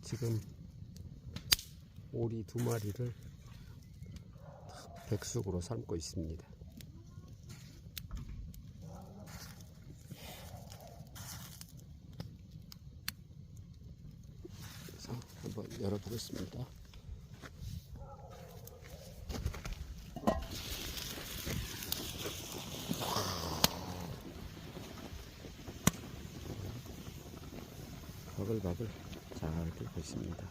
지금 오리 2마리를 백숙으로 삶고 있습니다. 그래서 한번 열어보겠습니다. 바글바글 잘 끓고 있습니다.